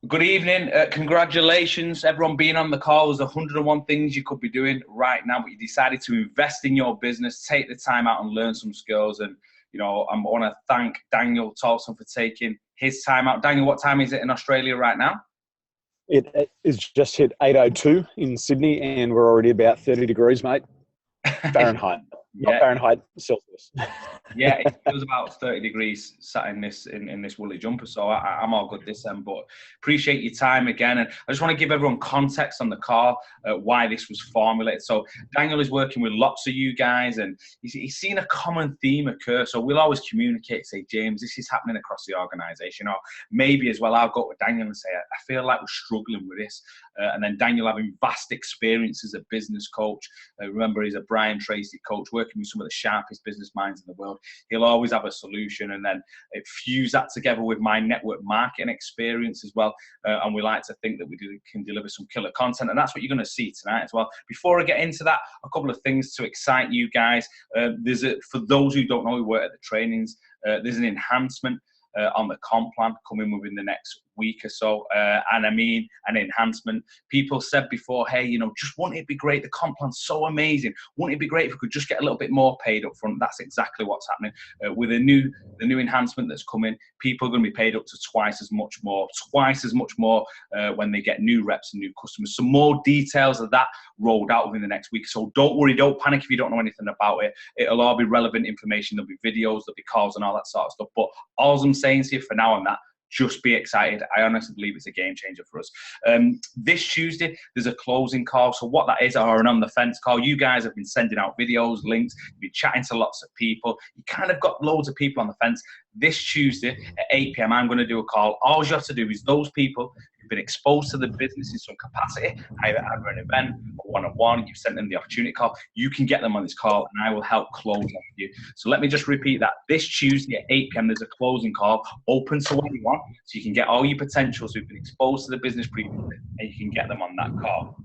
Good evening. Congratulations, everyone being on the call. There's 101 things you could be doing right now, but you decided to invest in your business, take the time out and learn some skills. And, I want to thank Daniel Tolson for taking his time out. Daniel, what time is it in Australia right now? It is just hit 8:02 in Sydney, and we're already about 30 degrees, mate. Fahrenheit, not Fahrenheit, Celsius. Yeah, it feels about 30 degrees sat in this woolly jumper, so I'm all good this end. But appreciate your time again, and I just want to give everyone context on the call, why this was formulated. So Daniel is working with lots of you guys, and he's seen a common theme occur. So we'll always communicate, say, James, this is happening across the organisation, or maybe as well, I'll go to Daniel and say, I feel like we're struggling with this, and then Daniel having vast experience as a business coach. Remember, he's a Brian Tracy coach, working with some of the sharpest business minds in the world. He'll always have a solution, and then fuse that together with my network marketing experience as well. And we like to think that we can deliver some killer content, and that's what you're going to see tonight as well. Before I get into that, a couple of things to excite you guys. For those who don't know, we work at the trainings. There's an enhancement on the comp plan coming within the next week or so, and I mean an enhancement. People said before, hey, just wouldn't it be great? The comp plan's so amazing. Wouldn't it be great if we could just get a little bit more paid up front? That's exactly what's happening with the new enhancement that's coming. People are going to be paid up to twice as much more when they get new reps and new customers. Some more details of that rolled out within the next week. So don't worry, don't panic if you don't know anything about it. It'll all be relevant information. There'll be videos, there'll be calls and all that sort of stuff. But all I'm saying to you for now on that, just be excited. I honestly believe it's a game changer for us. This Tuesday, there's a closing call. So what that is, or an on the fence call. You guys have been sending out videos, links, you've been chatting to lots of people. You kind of got loads of people on the fence. This Tuesday at 8 p.m, I'm going to do a call. All you have to do is those people who've been exposed to the business in some capacity, either at an event or one-on-one, you've sent them the opportunity call, you can get them on this call and I will help close on you. So let me just repeat that. This Tuesday at 8 p.m, there's a closing call open to anyone, so you can get all your potentials who've been exposed to the business previously and you can get them on that call.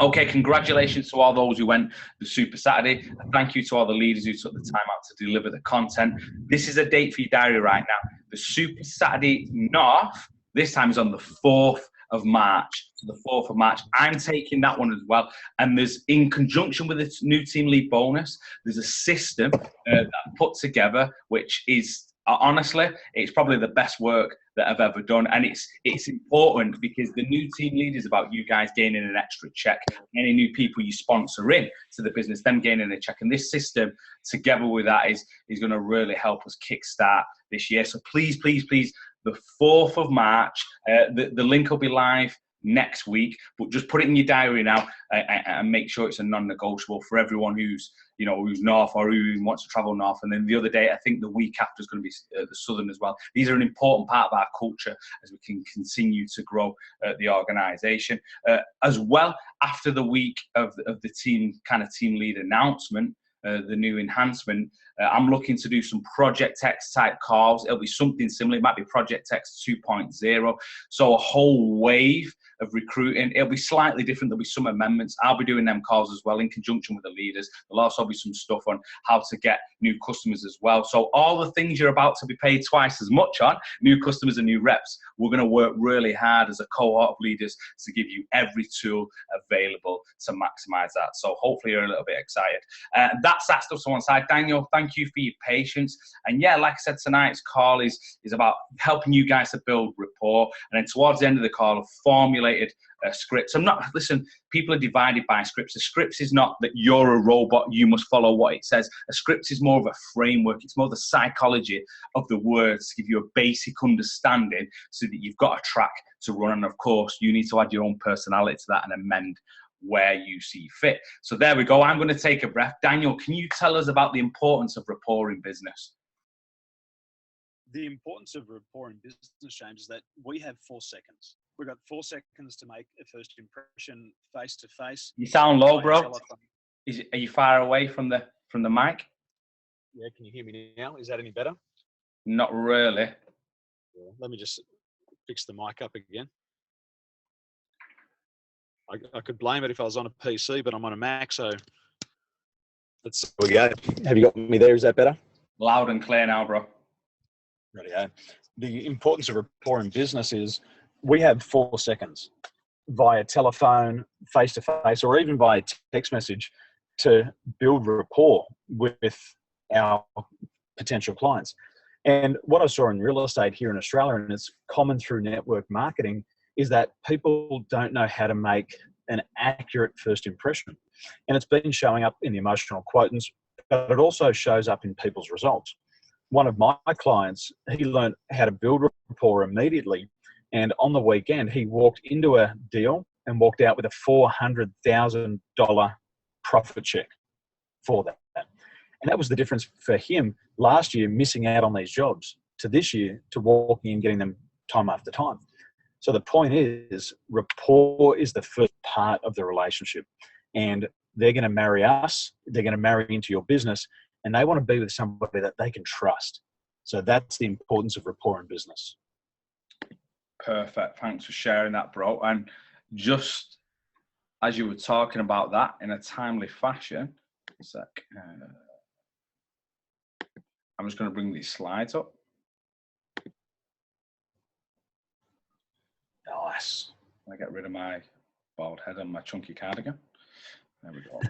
Okay, congratulations to all those who went the Super Saturday. Thank you to all the leaders who took the time out to deliver the content. This is a date for your diary right now. The Super Saturday North, this time is on the 4th of March. So the 4th of March, I'm taking that one as well. And there's, in conjunction with this new team lead bonus, there's a system that I put together, which is, honestly, it's probably the best work that I've ever done. And it's important because the new team lead is about you guys gaining an extra check. Any new people you sponsor in to the business, them gaining a check. And this system, together with that, is going to really help us kickstart this year. So please, please, please, the 4th of March, the link will be live next week, but just put it in your diary now and make sure it's a non-negotiable for everyone who's north or who wants to travel north. And then the other day, I think the week after is going to be the southern as well. These are an important part of our culture as we can continue to grow the organisation. As well, after the week of the team lead announcement, the new enhancement, I'm looking to do some Project X type calls. It'll be something similar. It might be Project X 2.0. So a whole wave of recruiting. It'll be slightly different. There'll be some amendments. I'll be doing them calls as well in conjunction with the leaders. There'll also be some stuff on how to get new customers as well. So all the things you're about to be paid twice as much on, new customers and new reps, we're going to work really hard as a cohort of leaders to give you every tool available to maximize that. So hopefully you're a little bit excited. That's that stuff to one side. Daniel, thank you for your patience. And yeah, like I said, tonight's call is about helping you guys to build rapport. And then towards the end of the call, I've formulated scripts. Listen, people are divided by scripts. A script is not that you're a robot, you must follow what it says. A script is more of a framework. It's more the psychology of the words to give you a basic understanding so that you've got a track to run. And of course, you need to add your own personality to that and amend where you see fit. So there we go. I'm going to take a breath. Daniel, can you tell us about the importance of rapport in business? The importance of rapport in business, James, is that we have 4 seconds. We've got 4 seconds to make a first impression face to face. You sound low, bro. Are you far away from the mic? Yeah, can you hear me now? Is that any better? Not really. Yeah, let me just fix the mic up again. I could blame it if I was on a PC, but I'm on a Mac, so there we go. Have you got me there? Is that better? Loud and clear now, bro. Rightio. The importance of rapport in business is we have 4 seconds via telephone, face-to-face, or even via text message to build rapport with our potential clients. And what I saw in real estate here in Australia, and it's common through network marketing, is that people don't know how to make an accurate first impression. And it's been showing up in the emotional quotients, but it also shows up in people's results. One of my clients, he learned how to build rapport immediately. And on the weekend, he walked into a deal and walked out with a $400,000 profit check for that. And that was the difference for him last year, missing out on these jobs, to this year, to walking and getting them time after time. So the point is, rapport is the first part of the relationship. And they're going to marry us, they're going to marry into your business, and they want to be with somebody that they can trust. So that's the importance of rapport in business. Perfect. Thanks for sharing that, bro. And just as you were talking about that in a timely fashion, I'm just going to bring these slides up. Nice. I get rid of my bald head and my chunky cardigan. There we go.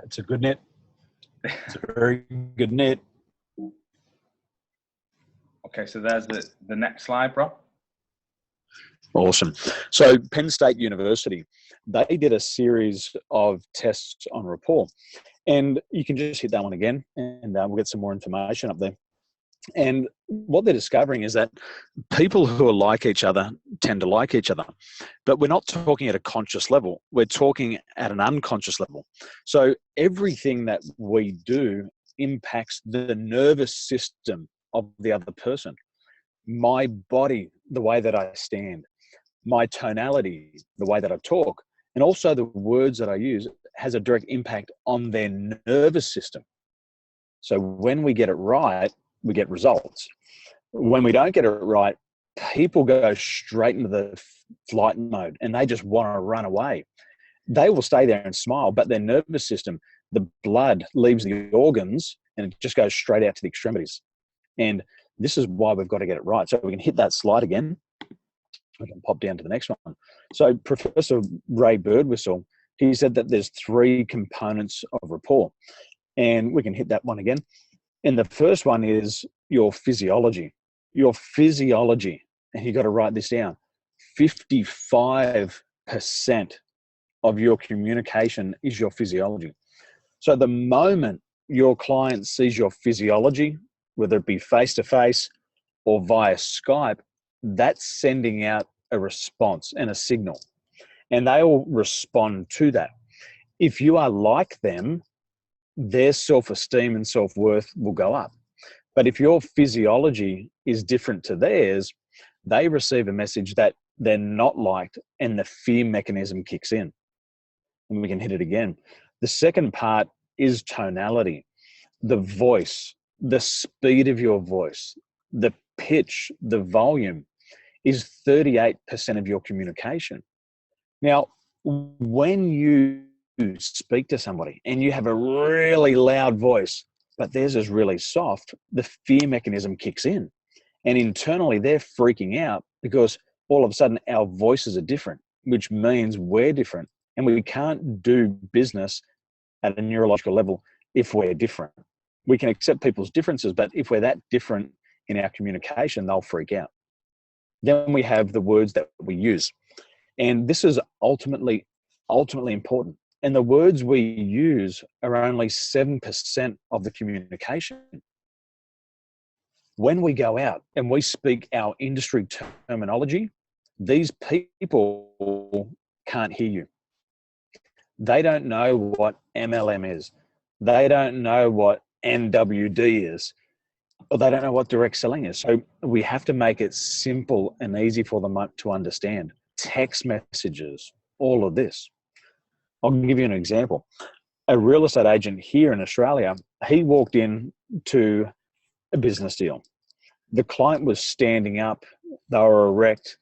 It's a good knit. It's a very good knit. Okay, so there's the next slide, bro. Awesome. So Penn State University, they did a series of tests on rapport. And you can just hit that one again, and we'll get some more information up there. And what they're discovering is that people who are like each other tend to like each other. But we're not talking at a conscious level. We're talking at an unconscious level. So everything that we do impacts the nervous system of the other person. My body, the way that I stand, my tonality, the way that I talk, and also the words that I use has a direct impact on their nervous system. So when we get it right, we get results. When we don't get it right, people go straight into the flight mode and they just want to run away. They will stay there and smile, but their nervous system, the blood leaves the organs and it just goes straight out to the extremities. And this is why we've got to get it right. So we can hit that slide again. We can pop down to the next one. So Professor Ray Birdwhistle, he said that there's 3 components of rapport. And we can hit that one again. And the first one is your physiology. Your physiology, and you got to write this down, 55% of your communication is your physiology. So the moment your client sees your physiology, whether it be face-to-face or via Skype, that's sending out a response and a signal. And they will respond to that. If you are like them, their self-esteem and self-worth will go up. But if your physiology is different to theirs, they receive a message that they're not liked and the fear mechanism kicks in. And we can hit it again. The second part is tonality, the voice, the speed of your voice, the pitch, the volume is 38% of your communication. Now, when you speak to somebody and you have a really loud voice, but theirs is really soft, the fear mechanism kicks in. And internally, they're freaking out because all of a sudden our voices are different, which means we're different. And we can't do business at a neurological level if we're different. We can accept people's differences, but if we're that different in our communication, they'll freak out. Then we have the words that we use. And this is ultimately important. And the words we use are only 7% of the communication. When we go out and we speak our industry terminology, these people can't hear you. They don't know what MLM is. They don't know what NWD is. Or they don't know what direct selling is. So we have to make it simple and easy for them to understand. Text messages, all of this. I'll give you an example. A real estate agent here in Australia, he walked in to a business deal. The client was standing up, they were erect,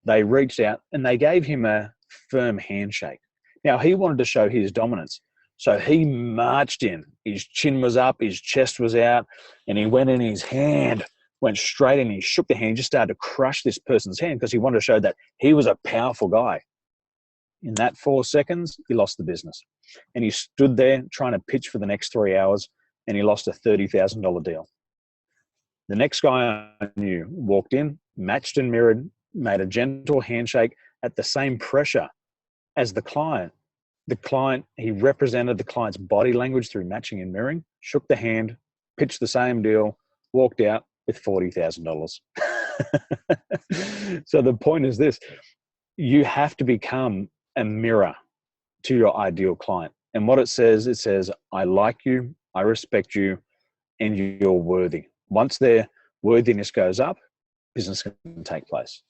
they reached out and they gave him a firm handshake. Now he wanted to show his dominance. So he marched in, his chin was up, his chest was out, and he went in, his hand went straight in, he shook the hand, just started to crush this person's hand because he wanted to show that he was a powerful guy. In that 4 seconds, he lost the business. And he stood there trying to pitch for the next 3 hours, and he lost a $30,000 deal. The next guy I knew walked in, matched and mirrored, made a gentle handshake at the same pressure as the client. The client, he represented the client's body language through matching and mirroring, shook the hand, pitched the same deal, walked out with $40,000. So the point is this: you have to become a mirror to your ideal client. And what it says, I like you, I respect you, and you're worthy. Once their worthiness goes up, business can take place.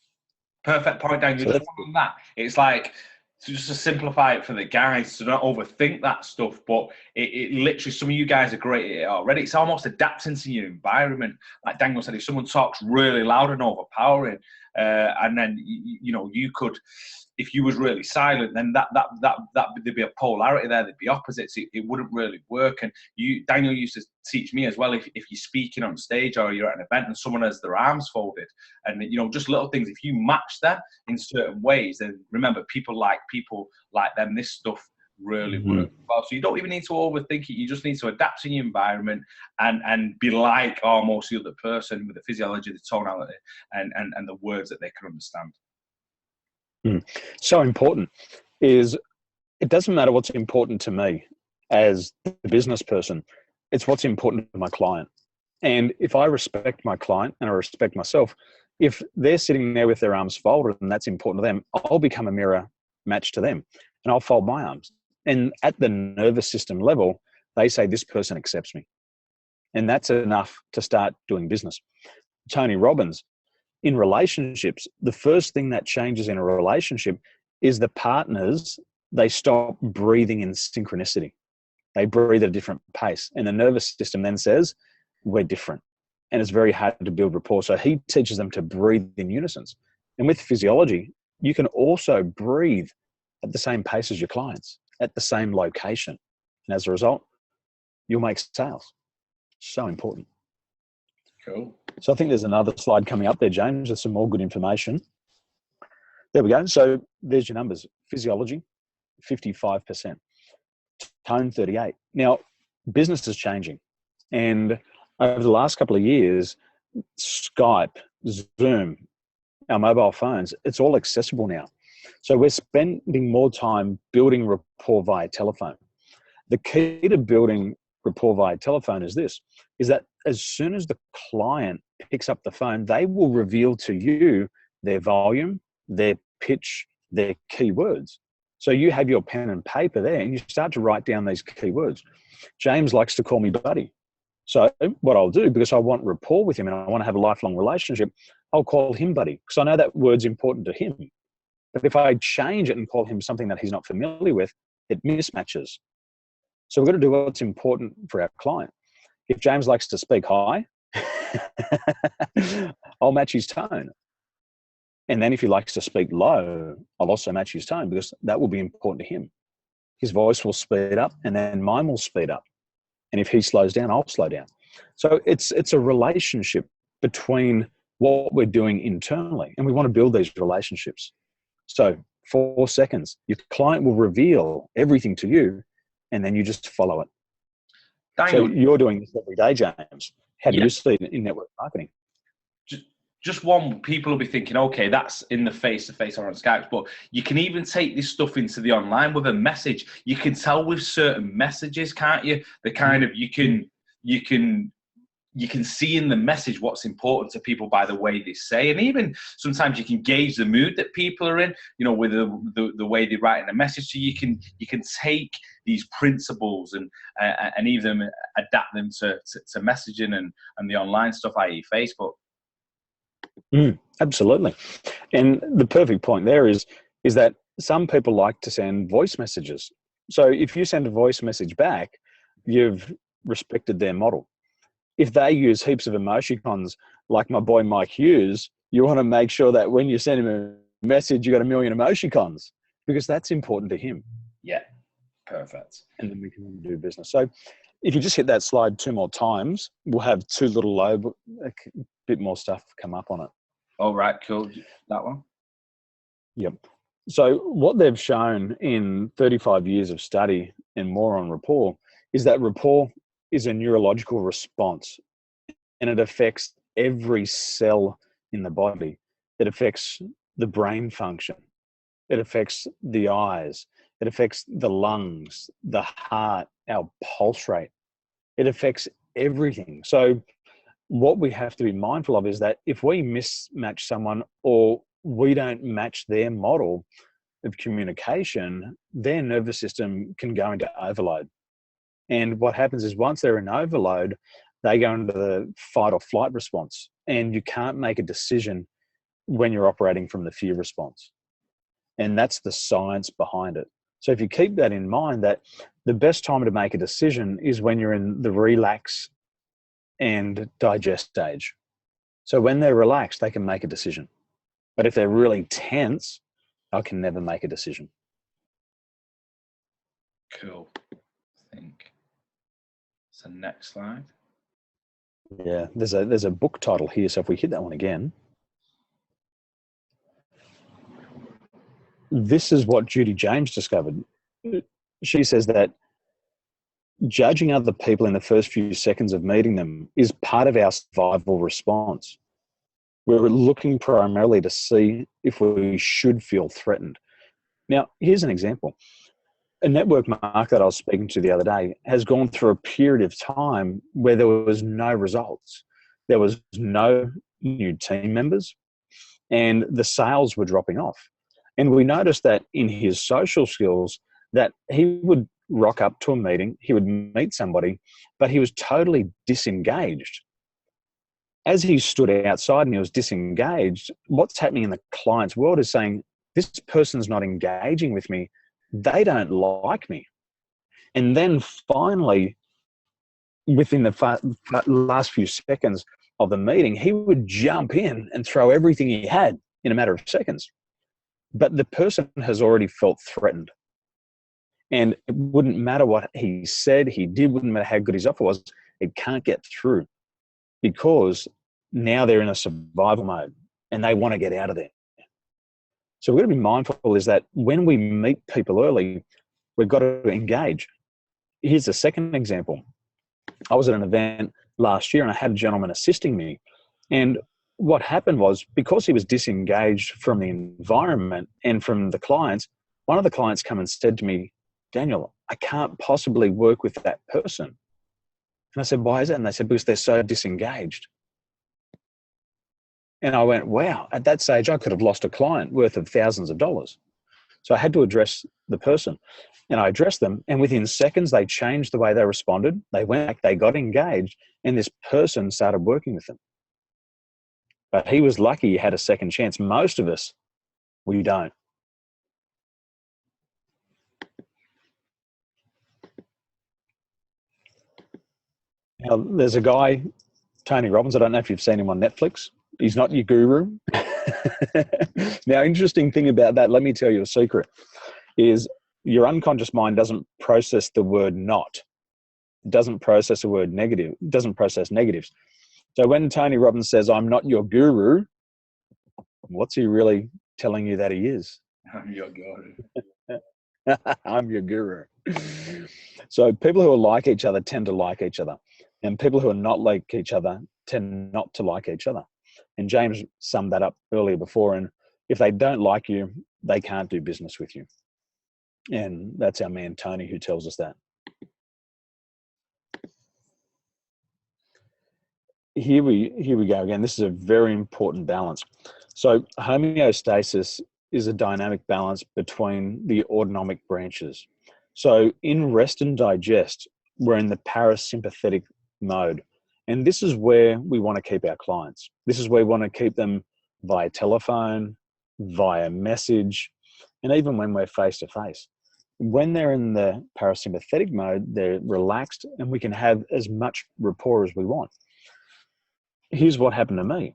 Perfect point, Dan. Just on that. It's like, so just to simplify it for the guys, to not overthink that stuff, but it literally, some of you guys are great at it already. It's almost adapting to your environment. Like Daniel said, if someone talks really loud and overpowering, and then, you know, you could, if you was really silent, then that there'd be a polarity there, there'd be opposites. It wouldn't really work. And Daniel used to teach me as well, if you're speaking on stage or you're at an event and someone has their arms folded, and, you know, just little things, if you match that in certain ways, then remember, people like them, this stuff really works well. So you don't even need to overthink it. You just need to adapt to your environment and be like almost the other person, with the physiology, the tonality, and the words that they can understand. So important is, it doesn't matter what's important to me as the business person, it's what's important to my client. And if I respect my client and I respect myself, if they're sitting there with their arms folded and that's important to them, I'll become a mirror match to them and I'll fold my arms. And at the nervous system level, they say, this person accepts me. And that's enough to start doing business. Tony Robbins, in relationships, the first thing that changes in a relationship is the partners, they stop breathing in synchronicity. They breathe at a different pace. And the nervous system then says, we're different. And it's very hard to build rapport. So he teaches them to breathe in unison. And with physiology, you can also breathe at the same pace as your clients, at the same location. And as a result, you'll make sales. So important. Cool. So I think there's another slide coming up there, James. There's some more good information. There we go. So there's your numbers. Physiology, 55%. Tone, 38%. Now, business is changing. And over the last couple of years, Skype, Zoom, our mobile phones, it's all accessible now. So we're spending more time building rapport via telephone. The key to building rapport via telephone is this, is that as soon as the client picks up the phone, they will reveal to you their volume, their pitch, their keywords. So you have your pen and paper there and you start to write down these keywords. James likes to call me buddy. So what I'll do, because I want rapport with him and I want to have a lifelong relationship, I'll call him buddy because I know that word's important to him. But if I change it and call him something that he's not familiar with, it mismatches. So we've got to do what's important for our client. If James likes to speak high, I'll match his tone. And then if he likes to speak low, I'll also match his tone because that will be important to him. His voice will speed up and then mine will speed up. And if he slows down, I'll slow down. So it's a relationship between what we're doing internally. And we want to build these relationships. So 4 seconds, your client will reveal everything to you and then you just follow it. Daniel, so you're doing this every day, James. How do you see it in network marketing? Just one, people will be thinking, okay, that's in the face-to-face or on Skype, but you can even take this stuff into the online with a message. You can tell with certain messages, can't you? The kind of, you can see in the message what's important to people by the way they say, and even sometimes you can gauge the mood that people are in, you know, with the way they write in a message. So you can take these principles and even adapt them to messaging and the online stuff, i.e. Facebook. Absolutely. And the perfect point there is that some people like to send voice messages. So if you send a voice message back, you've respected their model. If they use heaps of emoticons like my boy Mike Hughes, you want to make sure that when you send him a message, you got 1 million emoticons because that's important to him. Yeah, perfect. And then we can do business. So if you just hit that slide 2 more times, we'll have two little lobe, a bit more stuff come up on it. All right, cool. That one. Yep. So what they've shown in 35 years of study and more on rapport is that rapport is a neurological response, and it affects every cell in the body. It affects the brain function. It affects the eyes. It affects the lungs, the heart, our pulse rate. It affects everything. So what we have to be mindful of is that if we mismatch someone or we don't match their model of communication, their nervous system can go into overload. And what happens is once they're in overload, they go into the fight or flight response, and you can't make a decision when you're operating from the fear response. And that's the science behind it. So if you keep that in mind, that the best time to make a decision is when you're in the relax and digest stage. So when they're relaxed, they can make a decision. But if they're really tense, I can never make a decision. Cool. I think. So next slide. Yeah, there's a book title here. So if we hit that one again, this is what Judy James discovered. She says that judging other people in the first few seconds of meeting them is part of our survival response. We're looking primarily to see if we should feel threatened. Now, here's an example. A network marketer that I was speaking to the other day has gone through a period of time where there was no results. There was no new team members, and the sales were dropping off. And we noticed that in his social skills, that he would rock up to a meeting, he would meet somebody, but he was totally disengaged. As he stood outside and he was disengaged, what's happening in the client's world is saying, this person's not engaging with me. They don't like me. And then finally, within the last few seconds of the meeting, he would jump in and throw everything he had in a matter of seconds. But the person has already felt threatened. And it wouldn't matter what he said, he did, wouldn't matter how good his offer was, it can't get through because now they're in a survival mode and they want to get out of there. So we've got to be mindful is that when we meet people early, we've got to engage. Here's a second example. I was at an event last year and I had a gentleman assisting me. And what happened was, because he was disengaged from the environment and from the clients, one of the clients come and said to me, Daniel, I can't possibly work with that person. And I said, why is that? And they said, because they're so disengaged. And I went, wow, at that stage, I could have lost a client worth of thousands of dollars. So I had to address the person. And I addressed them. And within seconds, they changed the way they responded. They went back, they got engaged, and this person started working with them. But he was lucky he had a second chance. Most of us, we don't. Now, there's a guy, Tony Robbins. I don't know if you've seen him on Netflix. He's not your guru. Now, interesting thing about that, let me tell you a secret, is your unconscious mind doesn't process the word not. It doesn't process the word negative. It doesn't process negatives. So when Tony Robbins says, I'm not your guru, what's he really telling you that he is? I'm your guru. I'm your guru. So people who are like each other tend to like each other. And people who are not like each other tend not to like each other. And James summed that up earlier before. And if they don't like you, they can't do business with you. And that's our man, Tony, who tells us that. Here we go again. This is a very important balance. So homeostasis is a dynamic balance between the autonomic branches. So in rest and digest, we're in the parasympathetic mode. And this is where we want to keep our clients. This is where we want to keep them via telephone, via message, and even when we're face to face. When they're in the parasympathetic mode, they're relaxed and we can have as much rapport as we want. Here's what happened to me.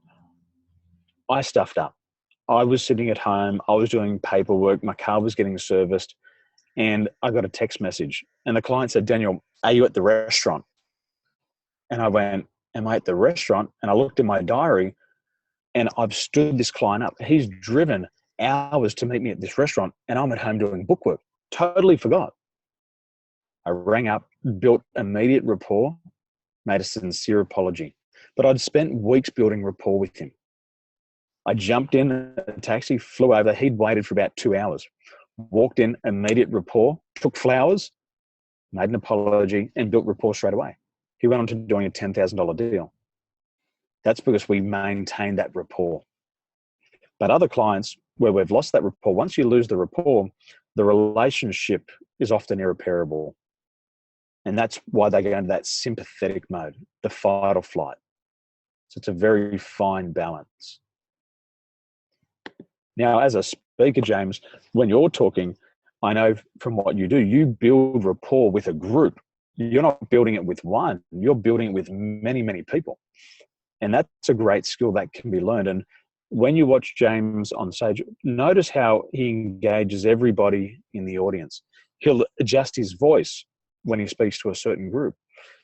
I stuffed up. I was sitting at home. I was doing paperwork. My car was getting serviced. And I got a text message. And the client said, Daniel, are you at the restaurant? And I went, am I at the restaurant? And I looked in my diary and I've stood this client up. He's driven hours to meet me at this restaurant and I'm at home doing bookwork. Totally forgot. I rang up, built immediate rapport, made a sincere apology. But I'd spent weeks building rapport with him. I jumped in a taxi, flew over. He'd waited for about 2 hours. Walked in, immediate rapport, took flowers, made an apology, and built rapport straight away. He went on to doing a $10,000 deal. That's because we maintained that rapport. But other clients where we've lost that rapport, once you lose the rapport, the relationship is often irreparable. And that's why they go into that sympathetic mode, the fight or flight. So it's a very fine balance. Now, as a speaker, James, when you're talking, I know from what you do, you build rapport with a group. You're not building it with one, you're building it with many, many people. And that's a great skill that can be learned. And when you watch James on stage, notice how he engages everybody in the audience. He'll adjust his voice when he speaks to a certain group.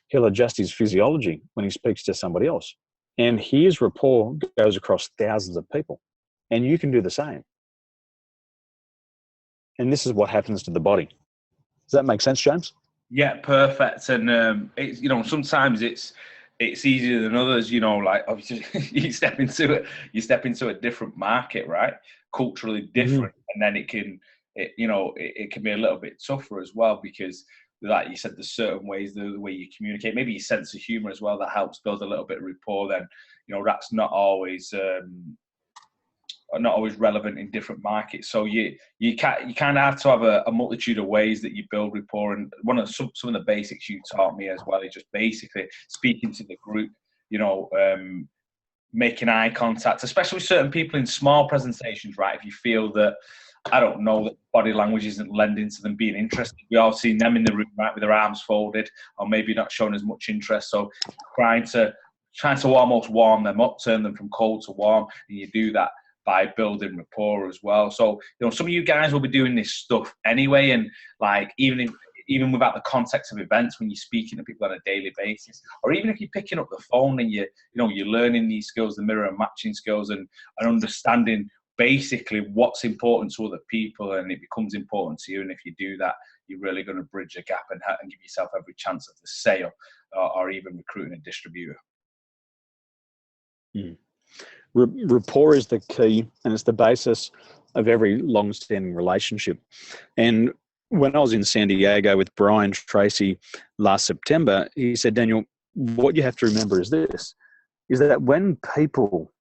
He'll adjust his physiology when he speaks to somebody else. And his rapport goes across thousands of people. And you can do the same. And this is what happens to the body. Does that make sense, James? Yeah, perfect. And it's, you know, sometimes it's easier than others. You know, like obviously you step into a different market, right? Culturally different, and then it can be a little bit tougher as well because, like you said, there's certain ways the way you communicate, maybe your sense of humor as well, that helps build a little bit of rapport. Then, you know, that's not always relevant in different markets. So you kind of have to have a multitude of ways that you build rapport. And one of some of the basics you taught me as well is just basically speaking to the group, you know, making eye contact, especially with certain people in small presentations, right? If you feel that, I don't know, that body language isn't lending to them being interested. We all seen them in the room, right, with their arms folded or maybe not showing as much interest. So trying to almost warm them up, turn them from cold to warm, and you do that by building rapport as well. So, you know, some of you guys will be doing this stuff anyway, and like even without the context of events, when you're speaking to people on a daily basis, or even if you're picking up the phone and you're learning these skills, the mirror and matching skills, and understanding basically what's important to other people, and it becomes important to you. And if you do that, you're really going to bridge a gap and give yourself every chance of the sale, or even recruiting a distributor. Rapport is the key, and it's the basis of every long-standing relationship. And when I was in San Diego with Brian Tracy last September, he said, Daniel, what you have to remember is this, is that when people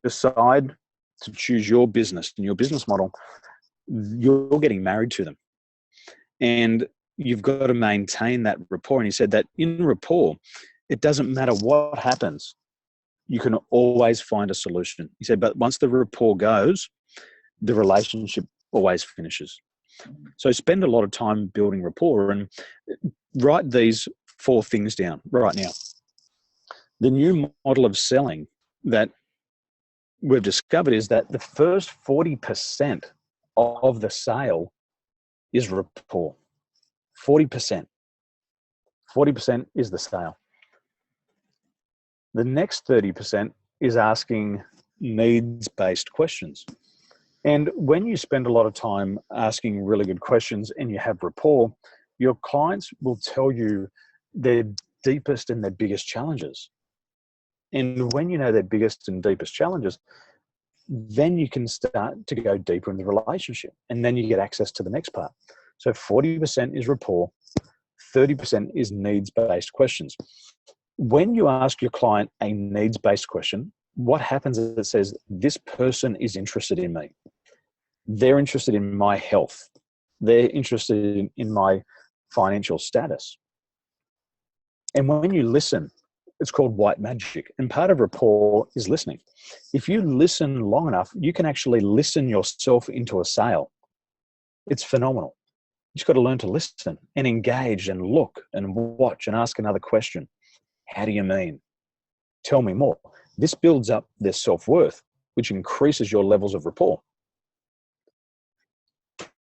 decide to choose your business and your business model, you're getting married to them. And you've got to maintain that rapport. And he said that in rapport, it doesn't matter what happens, you can always find a solution. He said, but once the rapport goes, the relationship always finishes. So spend a lot of time building rapport and write these 4 things down right now. The new model of selling that we've discovered is that the first 40% of the sale is rapport. 40%. 40% is the sale. The next 30% is asking needs-based questions. And when you spend a lot of time asking really good questions and you have rapport, your clients will tell you their deepest and their biggest challenges. And when you know their biggest and deepest challenges, then you can start to go deeper in the relationship, and then you get access to the next part. So 40% is rapport, 30% is needs-based questions. When you ask your client a needs-based question, what happens is it says, this person is interested in me. They're interested in my health. They're interested in my financial status. And when you listen, it's called white magic. And part of rapport is listening. If you listen long enough, you can actually listen yourself into a sale. It's phenomenal. You just got to learn to listen and engage and look and watch and ask another question. How do you mean? Tell me more. This builds up their self-worth, which increases your levels of rapport.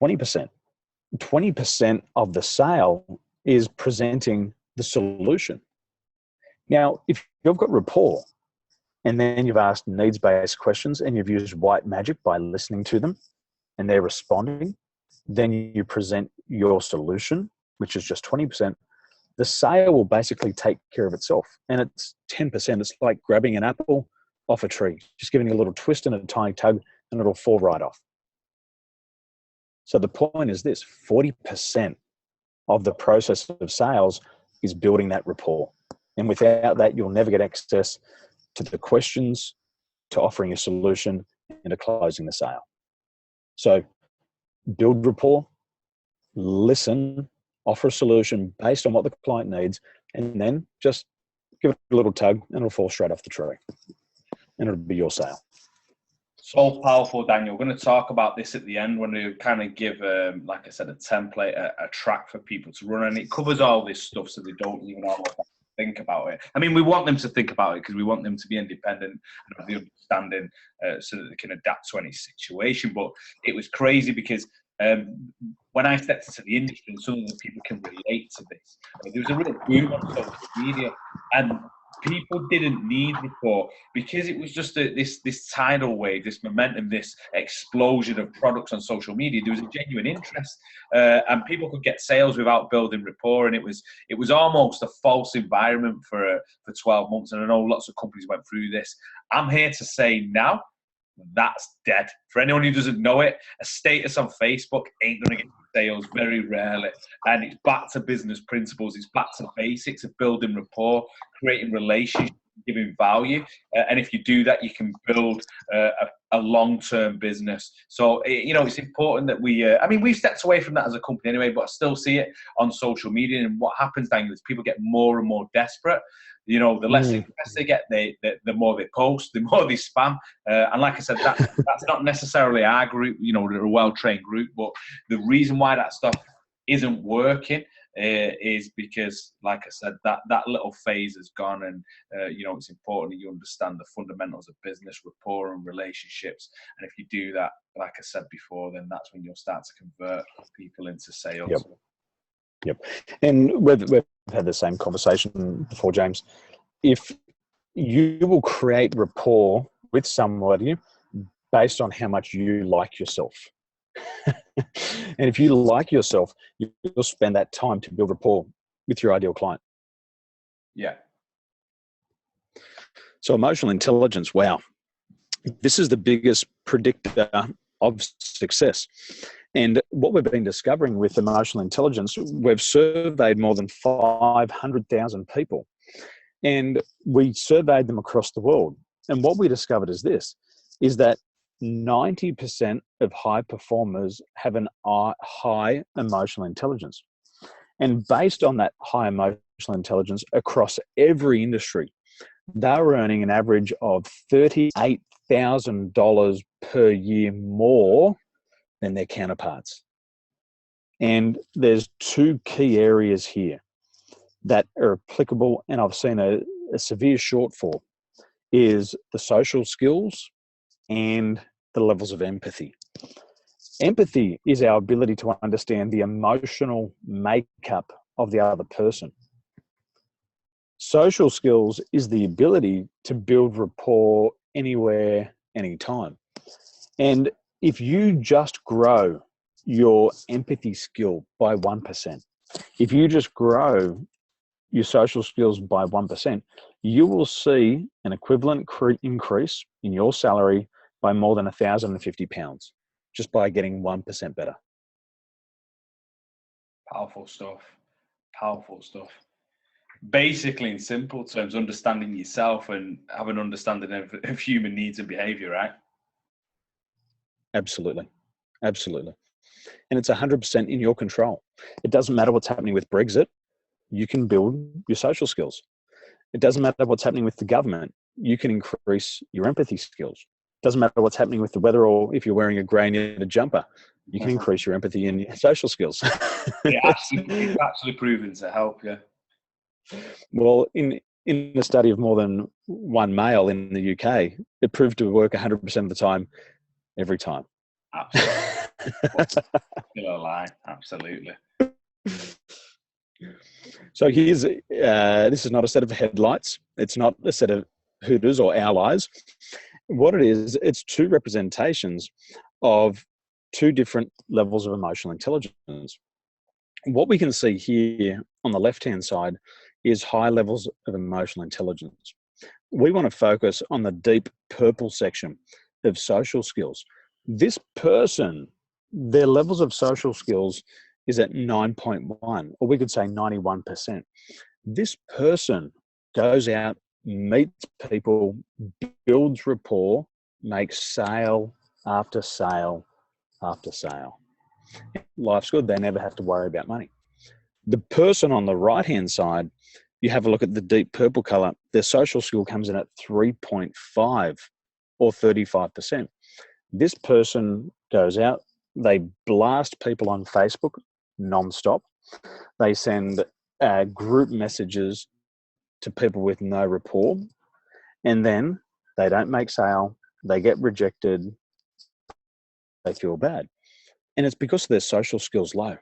20%. 20% of the sale is presenting the solution. Now, if you've got rapport and then you've asked needs-based questions and you've used white magic by listening to them and they're responding, then you present your solution, which is just 20%. The sale will basically take care of itself. And it's 10%. It's like grabbing an apple off a tree, just giving it a little twist and a tiny tug, and it'll fall right off. So the point is this: 40% of the process of sales is building that rapport. And without that, you'll never get access to the questions, to offering a solution, and to closing the sale. So build rapport, listen, offer a solution based on what the client needs, and then just give it a little tug and it'll fall straight off the tree. And it'll be your sale. So powerful, Daniel. We're going to talk about this at the end when we kind of give, like I said, a template, a track for people to run. And it covers all this stuff so they don't even almost think about it. I mean, we want them to think about it because we want them to be independent and have the understanding so that they can adapt to any situation. But it was crazy because when I stepped into the industry, and some of the people can relate to this, there was a real boom on social media, and people didn't need rapport because it was just this tidal wave, this momentum, this explosion of products on social media. There was a genuine interest, and people could get sales without building rapport, and it was almost a false environment for 12 months. And I know lots of companies went through this. I'm here to say now, that's dead. For anyone who doesn't know it, a status on Facebook ain't going to get sales, very rarely. And it's back to business principles. It's back to basics of building rapport, creating relationships, giving value. And if you do that, you can build a long-term business. So, it's important that we've stepped away from that as a company anyway, but I still see it on social media. And what happens, Daniel, is people get more and more desperate. The less interest they get, the more they post, the more they spam. And like I said, that's not necessarily our group. They're a well-trained group. But the reason why that stuff isn't working is because, like I said, that little phase has gone. And, it's important that you understand the fundamentals of business, rapport and relationships. And if you do that, like I said before, then that's when you'll start to convert people into sales. Yep. And we've had the same conversation before, James. If you will create rapport with somebody based on how much you like yourself, and if you like yourself, you'll spend that time to build rapport with your ideal client. Yeah. So emotional intelligence, wow. This is the biggest predictor of success. And what we've been discovering with emotional intelligence, we've surveyed more than 500,000 people, and we surveyed them across the world. And what we discovered is that 90% of high performers have an high emotional intelligence. And based on that high emotional intelligence across every industry, they're earning an average of $38,000 per year more than their counterparts. And there's two key areas here that are applicable, and I've seen a severe shortfall, is the social skills and the levels of empathy. Empathy is our ability to understand the emotional makeup of the other person. Social skills is the ability to build rapport anywhere, anytime. And if you just grow your empathy skill by 1%, if you just grow your social skills by 1%, you will see an equivalent increase in your salary by more than £1,050 just by getting 1% better. Powerful stuff. Powerful stuff. Basically, in simple terms, understanding yourself and have an understanding of human needs and behavior, right? Absolutely. Absolutely. And it's 100% in your control. It doesn't matter what's happening with Brexit. You can build your social skills. It doesn't matter what's happening with the government. You can increase your empathy skills. It doesn't matter what's happening with the weather, or if you're wearing a grey knitted jumper, you can increase your empathy and your social skills. It's actually proven to help, yeah. Well, in a study of more than one male in the UK, it proved to work 100% of the time, every time. Absolutely. Still a lie. Absolutely. So here's, this is not a set of headlights. It's not a set of Hooters or allies. What it is, it's two representations of two different levels of emotional intelligence. What we can see here on the left-hand side is high levels of emotional intelligence. We want to focus on the deep purple section of social skills. This person, their levels of social skills is at 9.1, or we could say 91%. This person goes out, meets people, builds rapport, makes sale after sale after sale. Life's good. They never have to worry about money. The person on the right-hand side, you have a look at the deep purple color, their social skill comes in at 3.5 or 35%. This person goes out, they blast people on Facebook non-stop. They send group messages to people with no rapport, and then they don't make sale, they get rejected, they feel bad. And it's because their social skills low.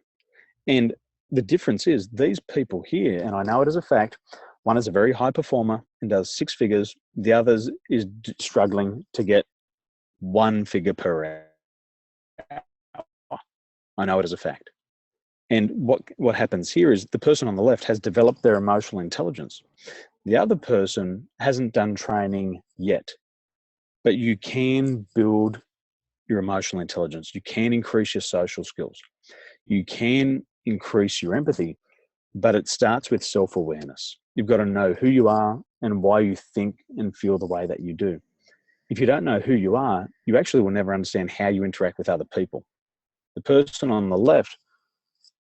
And the difference is these people here, and I know it as a fact, one is a very high performer and does 6 figures. The other is struggling to get 1 figure per hour. I know it as a fact. And what happens here is the person on the left has developed their emotional intelligence. The other person hasn't done training yet, but you can build your emotional intelligence. You can increase your social skills. You can increase your empathy, but it starts with self-awareness. You've got to know who you are and why you think and feel the way that you do. If you don't know who you are, you actually will never understand how you interact with other people. The person on the left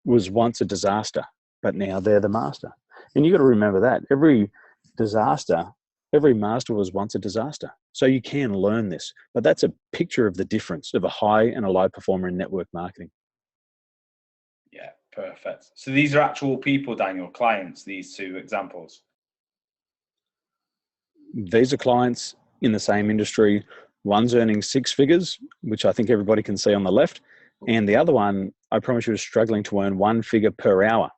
was once a disaster, but now they're the master. And you got to remember that every master was once a disaster. So you can learn this, but that's a picture of the difference of a high and a low performer in network marketing. Yeah, perfect. So these are actual people, Daniel, clients, these two examples? These are clients in the same industry. One's earning 6 figures, which I think everybody can see on the left. And the other one, I promise you, is struggling to earn 1 figure per hour.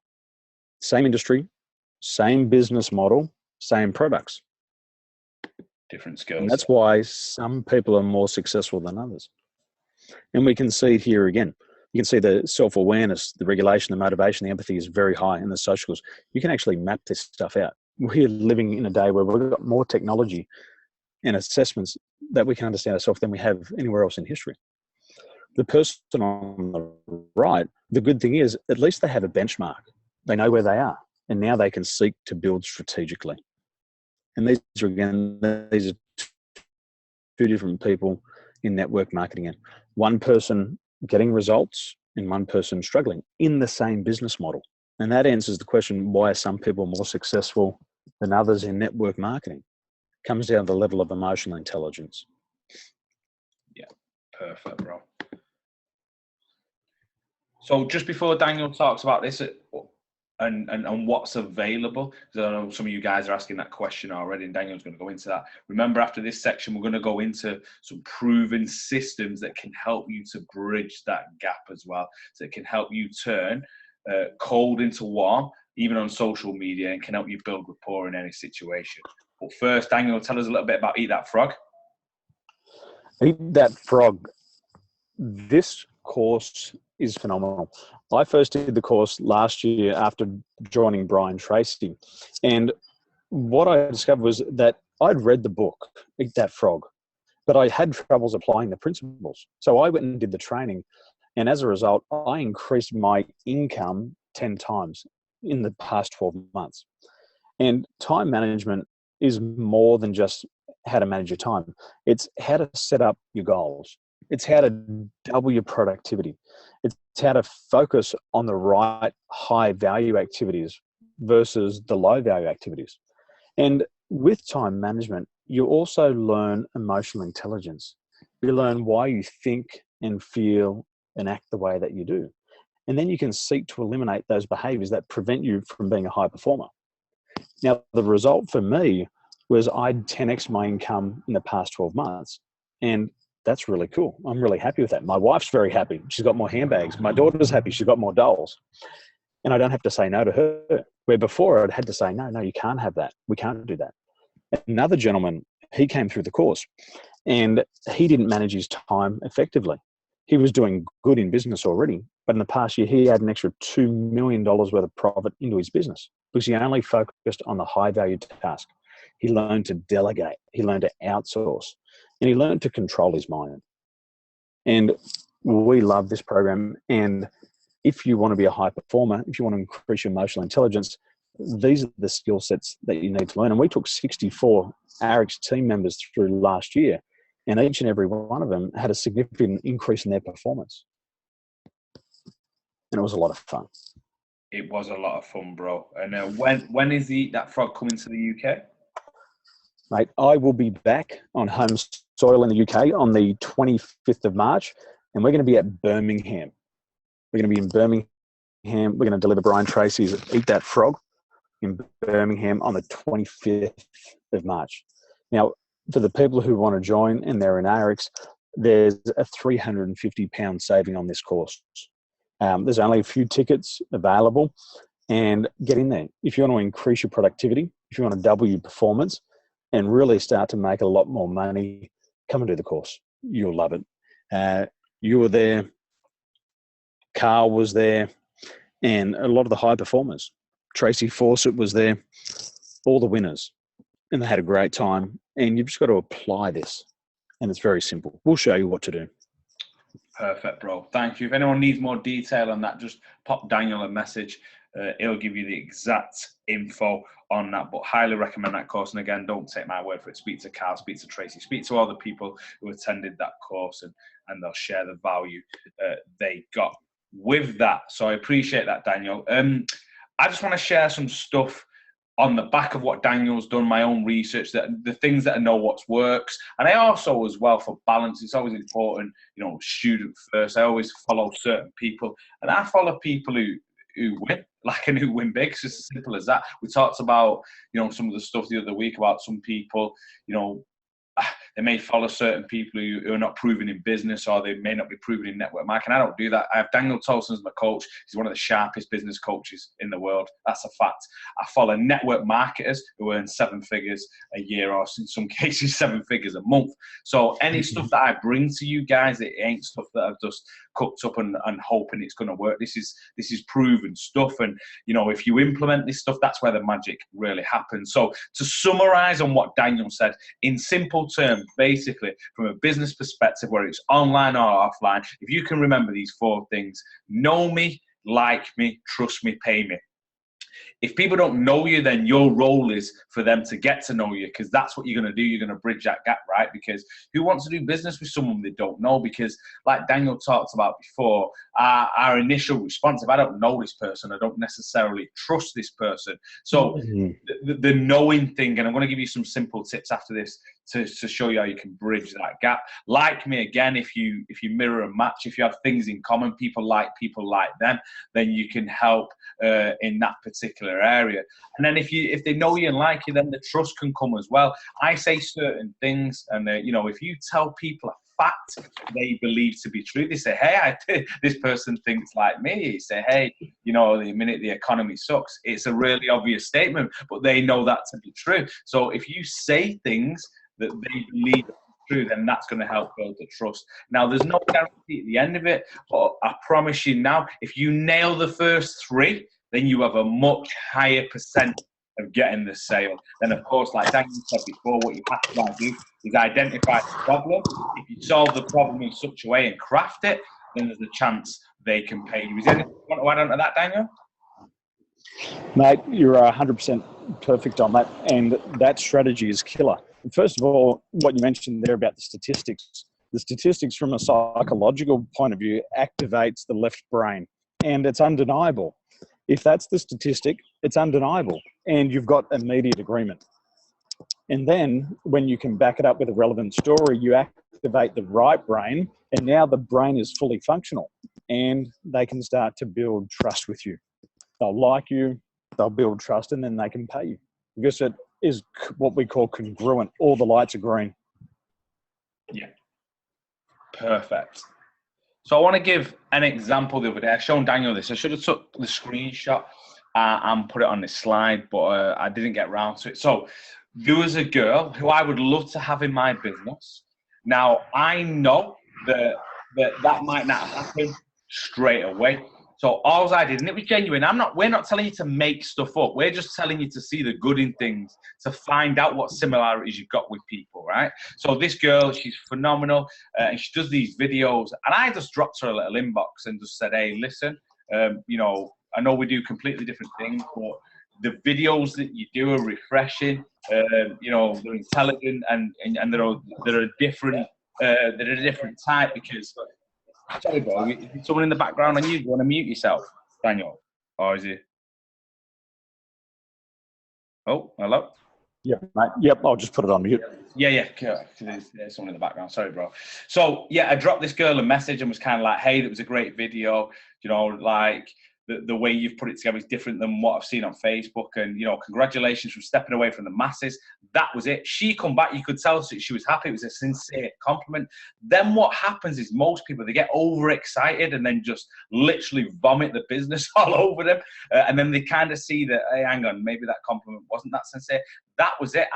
Same industry, same business model, same products. Different skills. And that's why some people are more successful than others. And we can see it here again. You can see the self-awareness, the regulation, the motivation, the empathy is very high in the social skills. You can actually map this stuff out. We're living in a day where we've got more technology and assessments that we can understand ourselves than we have anywhere else in history. The person on the right, the good thing is at least they have a benchmark. They know where they are, and now they can seek to build strategically. And these are two different people in network marketing. And one person getting results and one person struggling in the same business model. And that answers the question, why are some people more successful than others in network marketing? It comes down to the level of emotional intelligence. Yeah, perfect, bro. So just before Daniel talks about this and what's available, because I know some of you guys are asking that question already, and Daniel's going to go into that. Remember, after this section, we're going to go into some proven systems that can help you to bridge that gap as well. So it can help you turn cold into warm, even on social media, and can help you build rapport in any situation. But first, Daniel, tell us a little bit about Eat That Frog. Eat That Frog. This course is phenomenal. I first did the course last year after joining Brian Tracy. And what I discovered was that I'd read the book, Eat That Frog, but I had troubles applying the principles. So I went and did the training. And as a result, I increased my income 10 times in the past 12 months. And time management is more than just how to manage your time. It's how to set up your goals. It's how to double your productivity. It's how to focus on the right high value activities versus the low value activities. And with time management, you also learn emotional intelligence. You learn why you think and feel and act the way that you do. And then you can seek to eliminate those behaviors that prevent you from being a high performer. Now, the result for me was I'd 10x my income in the past 12 months. And that's really cool. I'm really happy with that. My wife's very happy. She's got more handbags. My daughter's happy. She's got more dolls. and I don't have to say no to her. Where before I'd had to say, no, you can't have that. We can't do that. Another gentleman, he came through the course and he didn't manage his time effectively. He was doing good in business already, but in the past year, he had an extra $2 million worth of profit into his business because he only focused on the high value task. He learned to delegate. He learned to outsource, and he learned to control his mind. And we love this program. And if you want to be a high performer, if you want to increase your emotional intelligence, these are the skill sets that you need to learn. And we took 64 ARIX team members through last year, and each and every one of them had a significant increase in their performance. And it was a lot of fun. It was a lot of fun, bro. And when is that frog coming to the UK? Mate, I will be back on home soil in the UK on the 25th of March, and we're going to be at Birmingham. We're going to be in Birmingham. We're going to deliver Brian Tracy's Eat That Frog in Birmingham on the 25th of March. Now, for the people who want to join and they're in ARIX, there's a £350 saving on this course. There's only a few tickets available, and get in there. If you want to increase your productivity, if you want to double your performance and really start to make a lot more money, come and do the course. You'll love it. You were there, Carl was there, and a lot of the high performers. Tracy Fawcett was there, all the winners, and they had a great time. And you've just got to apply this, and it's very simple. We'll show you what to do. Perfect, bro. Thank you. If anyone needs more detail on that, just pop Daniel a message. He'll give you the exact info on that, but highly recommend that course. And again, don't take my word for it. Speak to Carl, speak to Tracy, speak to all the people who attended that course, and they'll share the value they got with that. So I appreciate that, Daniel. I just want to share some stuff on the back of what Daniel's done, my own research, that the things that I know what works. And I also, as well, for balance, it's always important, student first. I always follow certain people, and I follow people who win, and who win big. It's just as simple as that. We talked about, some of the stuff the other week about some people, they may follow certain people who are not proven in business, or they may not be proven in network marketing. I don't do that. I have Daniel Tolson as my coach. He's one of the sharpest business coaches in the world. That's a fact. I follow network marketers who earn 7 figures a year, or in some cases 7 figures a month. So any stuff that I bring to you guys, it ain't stuff that I've just cooked up and hoping it's going to work. This is proven stuff. And, if you implement this stuff, that's where the magic really happens. So to summarize on what Daniel said, in simple terms, basically, from a business perspective, whether it's online or offline, if you can remember these 4 things: know me, like me, trust me, pay me. If people don't know you, then your role is for them to get to know you, because that's what you're going to do. You're going to bridge that gap, right? Because who wants to do business with someone they don't know? Because like Daniel talked about before, our initial response, if I don't know this person, I don't necessarily trust this person. So the knowing thing, and I'm going to give you some simple tips after this to show you how you can bridge that gap. Like me, again, if you mirror and match, if you have things in common, people like them, then you can help in that particular area. And then if they know you and like you, then the trust can come as well. I say certain things, and if you tell people a fact they believe to be true, they say, hey, this person thinks like me. You say, hey, the minute the economy sucks, it's a really obvious statement, but they know that to be true. So if you say things that they believe true, then that's going to help build the trust. Now, there's no guarantee at the end of it, but I promise you now, if you nail the first 3, then you have a much higher percent of getting the sale. Then, of course, like Daniel said before, what you have to do is identify the problem. If you solve the problem in such a way and craft it, then there's a chance they can pay you. Is there anything you want to add on to that, Daniel? Mate, you're 100% perfect on that, and that strategy is killer. First of all, what you mentioned there about the statistics from a psychological point of view activates the left brain, and it's undeniable. If that's the statistic, it's undeniable, and you've got immediate agreement. And then when you can back it up with a relevant story, you activate the right brain, and now the brain is fully functional, and they can start to build trust with you. They'll like you, they'll build trust, and then they can pay you, because it is what we call congruent. All the lights are green. Yeah. Perfect. So I want to give an example the other day. I shown Daniel this. I should have took the screenshot and put it on this slide, but I didn't get around to it. So there was a girl who I would love to have in my business. Now, I know that might not happen straight away. So all I did, and it was genuine. We're not telling you to make stuff up. We're just telling you to see the good in things, to find out what similarities you've got with people, right? So this girl, she's phenomenal, and she does these videos. And I just dropped her a little inbox and just said, hey, listen, you know, I know we do completely different things, but the videos that you do are refreshing. You know, they're intelligent and they're a different type because. Sorry, bro. Is someone in the background on you? Do you want to mute yourself, Daniel? Or is it? Oh, hello? Yep, mate. Yep, I'll just put it on mute. Yeah. There's someone in the background. Sorry, bro. So, yeah, I dropped this girl a message and was kind of like, hey, that was a great video. You know, like, the way you've put it together is different than what I've seen on Facebook. And, you know, congratulations for stepping away from the masses. That was it. She come back. You could tell she was happy. It was a sincere compliment. Then what happens is most people, they get overexcited and then just literally vomit the business all over them. And then they kind of see that, hey, hang on, maybe that compliment wasn't that sincere. That was it.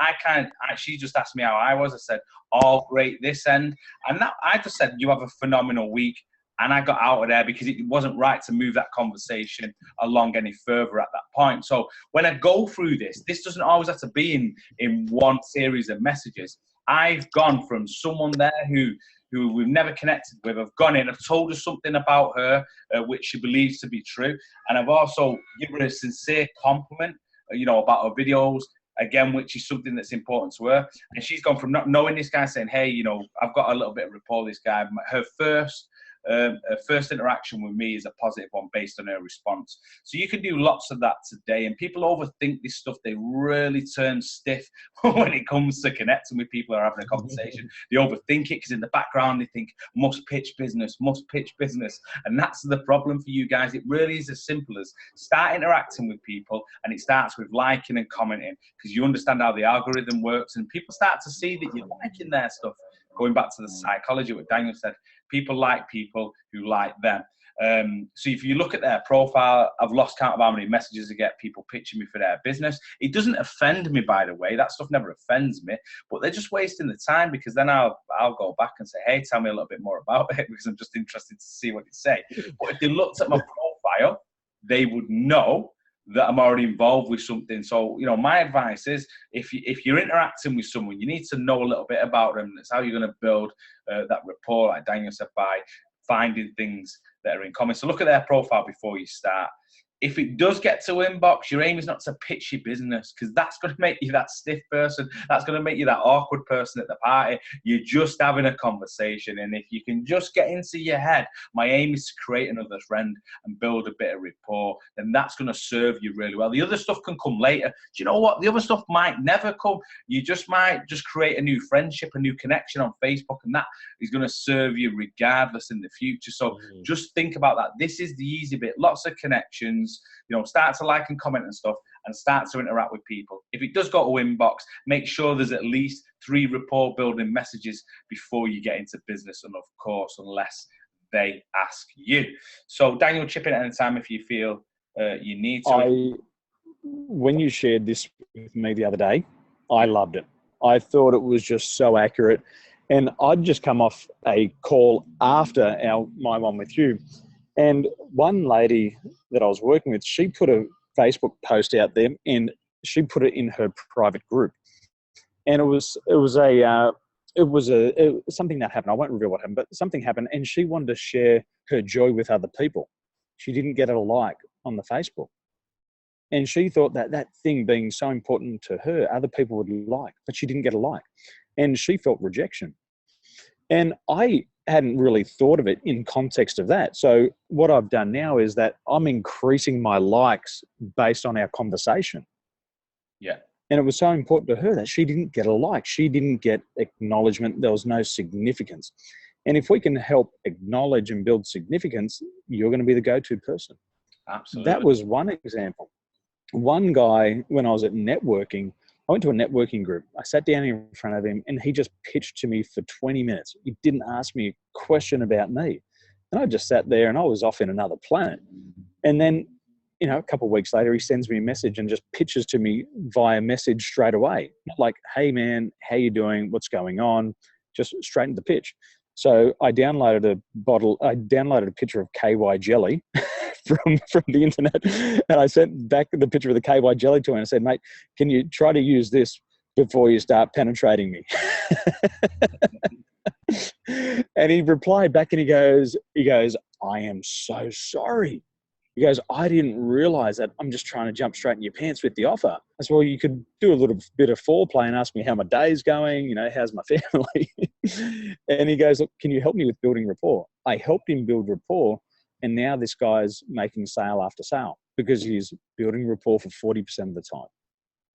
She just asked me how I was. I said, all great this end. And I just said, you have a phenomenal week. And I got out of there because it wasn't right to move that conversation along any further at that point. So when I go through this doesn't always have to be in one series of messages. I've gone from someone there who we've never connected with. I've gone in, I've told her something about her, which she believes to be true. And I've also given her a sincere compliment, you know, about her videos, again, which is something that's important to her. And she's gone from not knowing this guy saying, hey, you know, I've got a little bit of rapport with this guy. Her first interaction with me is a positive one based on her response. So you can do lots of that today. And people overthink this stuff. They really turn stiff when it comes to connecting with people or having a conversation. They overthink it because in the background they think must pitch business. And that's the problem for you guys. It really is as simple as start interacting with people, and it starts with liking and commenting because you understand how the algorithm works and people start to see that you're liking their stuff. Going back to the psychology, what Daniel said, people like people who like them. So if you look at their profile, I've lost count of how many messages I get, people pitching me for their business. It doesn't offend me, by the way. That stuff never offends me, but they're just wasting the time because then I'll go back and say, hey, tell me a little bit more about it because I'm just interested to see what you say. But if they looked at my profile, they would know that I'm already involved with something. So, you know, my advice is if you're interacting with someone, you need to know a little bit about them. That's how you're going to build that rapport, like Daniel said, by finding things that are in common. So look at their profile before you start. If it does get to inbox, your aim is not to pitch your business because that's going to make you that stiff person. That's going to make you that awkward person at the party. You're just having a conversation. And if you can just get into your head, my aim is to create another friend and build a bit of rapport, then that's going to serve you really well. The other stuff can come later. Do you know what? The other stuff might never come. You just might just create a new friendship, a new connection on Facebook, and that is going to serve you regardless in the future. So just think about that. This is the easy bit. Lots of connections. You know, start to like and comment and stuff and start to interact with people. If it does go to inbox, make sure there's at least 3 rapport building messages before you get into business, and of course, unless they ask you. So Daniel, chip in at any time if you feel you need to. When you shared this with me the other day, I loved it. I thought it was just so accurate. And I'd just come off a call after my one with you. And one lady that I was working with, she put a Facebook post out there and she put it in her private group. And it was something that happened. I won't reveal what happened, but something happened and she wanted to share her joy with other people. She didn't get a like on the Facebook. And she thought that thing being so important to her, other people would like, but she didn't get a like. And she felt rejection. And I hadn't really thought of it in context of that. So what I've done now is that I'm increasing my likes based on our conversation. Yeah. And it was so important to her that she didn't get a like. She didn't get acknowledgement. There was no significance. And if we can help acknowledge and build significance, you're going to be the go-to person. Absolutely. That was one example. One guy, when I was at networking, I went to a networking group. I sat down in front of him and he just pitched to me for 20 minutes. He didn't ask me a question about me. And I just sat there and I was off in another planet. And then, you know, a couple of weeks later, he sends me a message and just pitches to me via message straight away. Not like, hey man, how you doing? What's going on? Just straight into the pitch. So I downloaded a picture of KY jelly from the internet, and I sent back the picture of the KY jelly to him and I said, mate, can you try to use this before you start penetrating me? And he replied back and he goes, I am so sorry. He goes, I didn't realize that. I'm just trying to jump straight in your pants with the offer. I said, well, you could do a little bit of foreplay and ask me how my day's going, you know, how's my family? And he goes, look, can you help me with building rapport? I helped him build rapport. And now this guy's making sale after sale because he's building rapport for 40% of the time.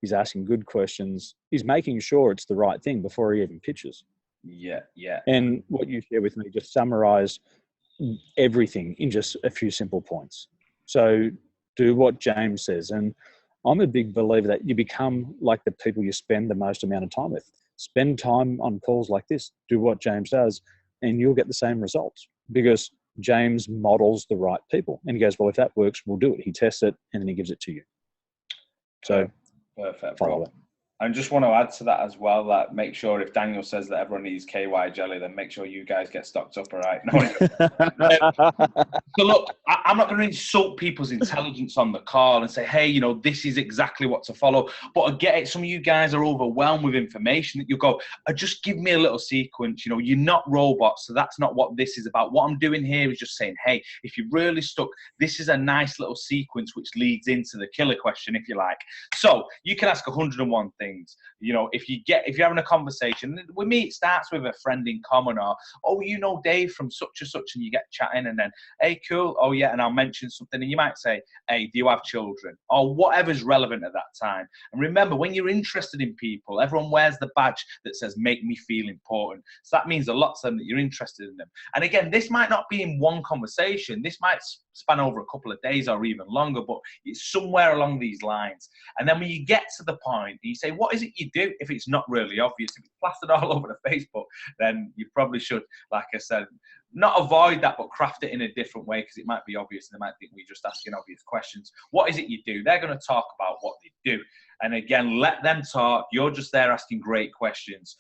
He's asking good questions. He's making sure it's the right thing before he even pitches. Yeah, yeah. And what you share with me just summarized everything in just a few simple points. So do what James says. And I'm a big believer that you become like the people you spend the most amount of time with. Spend time on calls like this. Do what James does and you'll get the same results because James models the right people. And he goes, well, if that works, we'll do it. He tests it and then he gives it to you. So perfect, follow bro. it. I just want to add to that as well, that make sure if Daniel says that everyone needs KY jelly, then make sure you guys get stocked up, all right? So look, I'm not going to insult people's intelligence on the call and say, hey, you know, this is exactly what to follow. But I get it. Some of you guys are overwhelmed with information that you go, just give me a little sequence. You know, you're not robots, so that's not what this is about. What I'm doing here is just saying, hey, if you're really stuck, this is a nice little sequence which leads into the killer question, if you like. So you can ask 101 things. You know, if you're having a conversation with me, it starts with a friend in common, or oh, you know Dave from such and such, and you get chatting, and then hey, cool, oh yeah, and I'll mention something, and you might say, hey, do you have children, or whatever's relevant at that time. And remember, when you're interested in people, everyone wears the badge that says make me feel important. So that means a lot to them that you're interested in them. And again, this might not be in one conversation. This might span over a couple of days or even longer, but it's somewhere along these lines. And then when you get to the point, you say, what is it you do? If it's not really obvious, if it's plastered all over the Facebook, then you probably should, like I said, not avoid that, but craft it in a different way because it might be obvious and they might think we're just asking obvious questions. What is it you do? They're going to talk about what they do. And again, let them talk. You're just there asking great questions.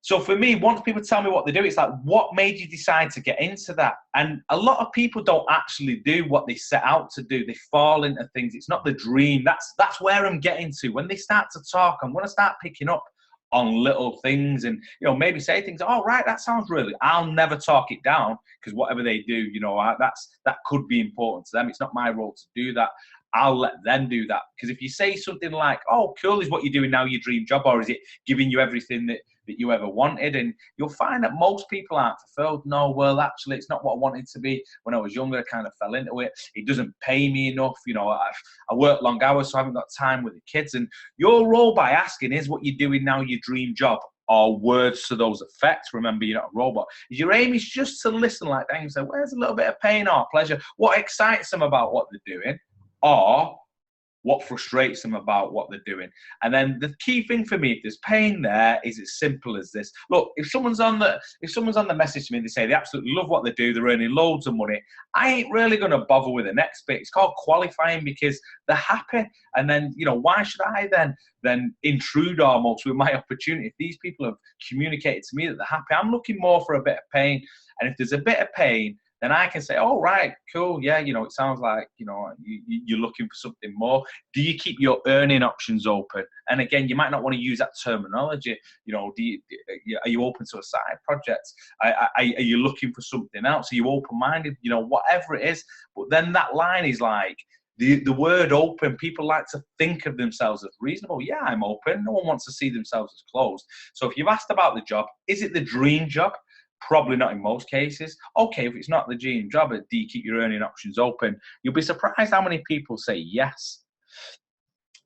So for me, once people tell me what they do, it's like, what made you decide to get into that? And a lot of people don't actually do what they set out to do. They fall into things. It's not the dream. That's where I'm getting to. When they start to talk, I'm going to start picking up on little things and, you know, maybe say things, oh, right, that sounds really, I'll never talk it down because whatever they do, you know, that could be important to them. It's not my role to do that. I'll let them do that. Because if you say something like, oh, cool, is what you're doing now your dream job, or is it giving you everything that you ever wanted? And you'll find that most people aren't fulfilled. No, well, actually, it's not what I wanted to be. When I was younger, I kind of fell into it. It doesn't pay me enough. You know, I work long hours, so I haven't got time with the kids. And your role by asking, is what you're doing now your dream job? Or words to those effects. Remember, you're not a robot. Your aim is just to listen like that and say, where's a little bit of pain or pleasure? What excites them about what they're doing? Or what frustrates them about what they're doing. And then the key thing for me, if there's pain there, is as simple as this. Look, if someone's on the message to me and they say they absolutely love what they do, they're earning loads of money, I ain't really going to bother with the next bit. It's called qualifying because they're happy. And then, you know, why should I then intrude almost with my opportunity? If these people have communicated to me that they're happy, I'm looking more for a bit of pain. And if there's a bit of pain, then I can say, oh, right, cool, yeah, you know, it sounds like, you know, you're looking for something more. Do you keep your earning options open? And again, you might not want to use that terminology. You know, are you open to a side project? Are you looking for something else? Are you open-minded? You know, whatever it is. But then that line is like, the word open, people like to think of themselves as reasonable. Yeah, I'm open. No one wants to see themselves as closed. So if you've asked about the job, is it the dream job? Probably not in most cases. Okay, if it's not the dream job, do you keep your earning options open? You'll be surprised how many people say yes.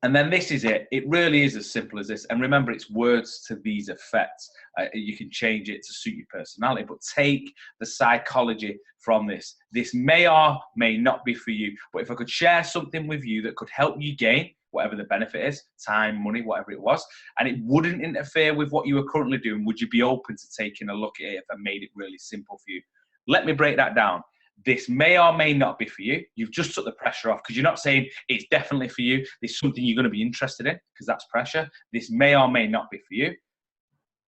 And then this is it. It really is as simple as this. And remember, it's words to these effects. You can change it to suit your personality, but take the psychology from this. This may or may not be for you. But if I could share something with you that could help you gain whatever the benefit is, time, money, whatever it was, and it wouldn't interfere with what you were currently doing, would you be open to taking a look at it if I made it really simple for you? let me break that down. This may or may not be for you. You've just took the pressure off, because you're not saying it's definitely for you. There's something you're going to be interested in, because that's pressure. This may or may not be for you.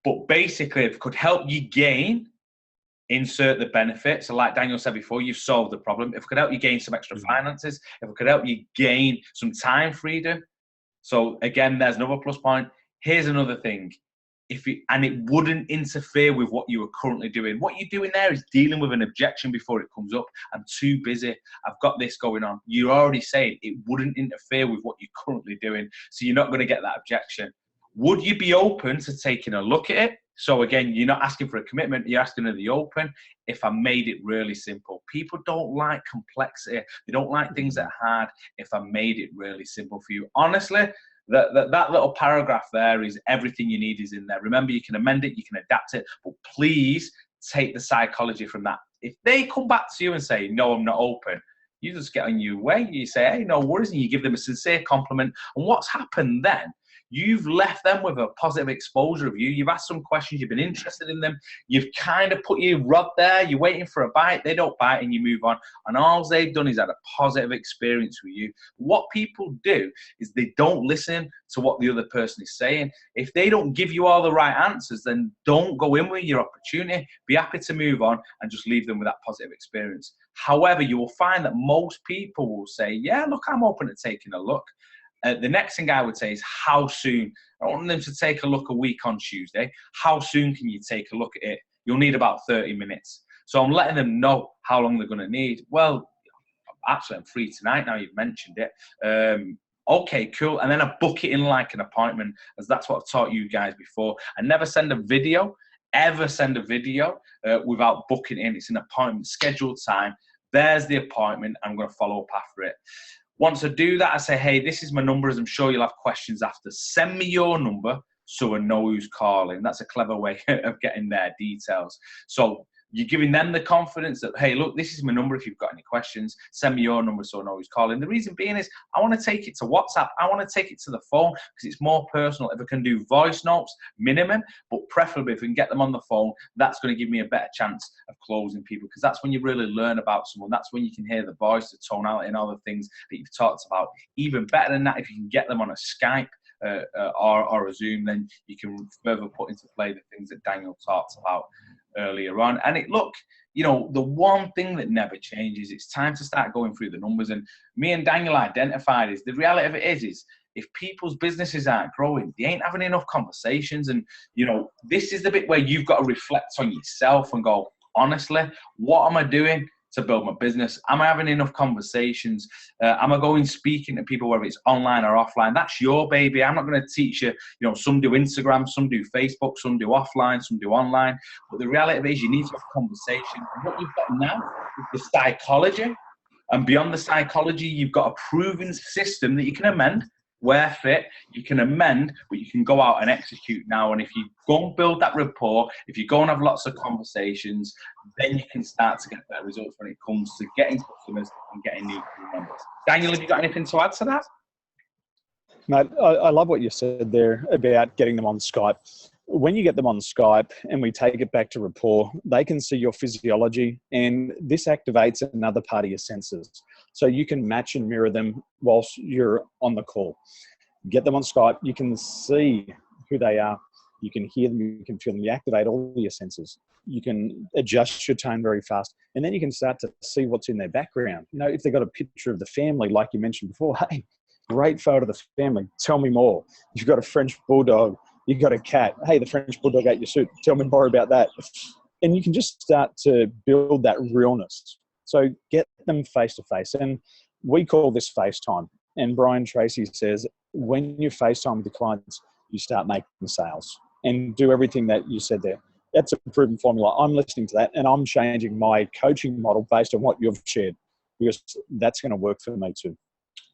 But basically, if it could help you gain, insert the benefit. So like Daniel said before, you've solved the problem. If it could help you gain some extra finances, if it could help you gain some time freedom. So again, there's another plus point. Here's another thing. And it wouldn't interfere with what you are currently doing. What you're doing there is dealing with an objection before it comes up. I'm too busy. I've got this going on. You're already saying it wouldn't interfere with what you're currently doing. So you're not going to get that objection. Would you be open to taking a look at it? So again, you're not asking for a commitment. You're asking to be open. If I made it really simple. People don't like complexity. They don't like things that are hard. If I made it really simple for you. Honestly, that little paragraph there is everything you need is in there. Remember, you can amend it, you can adapt it, but please take the psychology from that. If they come back to you and say, no, I'm not open, you just get on your way. You say, hey, no worries, and you give them a sincere compliment. And what's happened then? You've left them with a positive exposure of you. You've asked some questions. You've been interested in them. You've kind of put your rod there. You're waiting for a bite. They don't bite and you move on. And all they've done is had a positive experience with you. What people do is they don't listen to what the other person is saying. If they don't give you all the right answers, then don't go in with your opportunity. Be happy to move on and just leave them with that positive experience. However, you will find that most people will say, yeah, look, I'm open to taking a look. The next thing I would say is how soon. I want them to take a look a week on Tuesday. How soon can you take a look at it? You'll need about 30 minutes. So I'm letting them know how long they're going to need. Well, actually, I'm free tonight now you've mentioned it. Okay, cool. And then I book it in like an appointment, as that's what I've taught you guys before. I never send a video, ever send a video without booking in. It's an appointment, scheduled time. There's the appointment. I'm going to follow up after it. Once I do that, I say, hey, this is my number, as I'm sure you'll have questions after. Send me your number so I know who's calling. That's a clever way of getting their details. So you're giving them the confidence that, hey, look, this is my number. If you've got any questions, send me your number so I know who's calling. The reason being is I want to take it to WhatsApp. I want to take it to the phone because it's more personal. If I can do voice notes, minimum, but preferably if we can get them on the phone, that's going to give me a better chance of closing people, because that's when you really learn about someone. That's when you can hear the voice, the tonality, and all the things that you've talked about. Even better than that, if you can get them on a Skype or a Zoom, then you can further put into play the things that Daniel talked about earlier on. And look, you know, the one thing that never changes, it's time to start going through the numbers. And me and Daniel identified is the reality of it is if people's businesses aren't growing, they ain't having enough conversations. And, you know, this is the bit where you've got to reflect on yourself and go, honestly, what am I doing to build my business? Am I having enough conversations? Am I going speaking to people, whether it's online or offline? That's your baby. I'm not going to teach you, you know, some do Instagram, some do Facebook, some do offline, some do online. But the reality of it is you need to have a conversation. And what you've got now is the psychology. And beyond the psychology, you've got a proven system that you can amend. Where fit, you can amend, but you can go out and execute now. And if you go and build that rapport, if you go and have lots of conversations, then you can start to get better results when it comes to getting customers and getting new members. Daniel, have you got anything to add to that? Mate, I love what you said there about getting them on Skype. When you get them on Skype and we take it back to rapport, they can see your physiology, and this activates another part of your senses. So you can match and mirror them whilst you're on the call. Get them on Skype, you can see who they are, you can hear them, you can feel them, you activate all your senses. You can adjust your tone very fast, and then you can start to see what's in their background. You know, if they've got a picture of the family, like you mentioned before, hey, great photo of the family, tell me more. You've got a French bulldog, you've got a cat, hey, the French bulldog ate your soup, tell me more about that. And you can just start to build that realness. So get them face to face. And we call this FaceTime. And Brian Tracy says, when you FaceTime with the clients, you start making sales, and do everything that you said there. That's a proven formula. I'm listening to that, and I'm changing my coaching model based on what you've shared, because that's going to work for me too.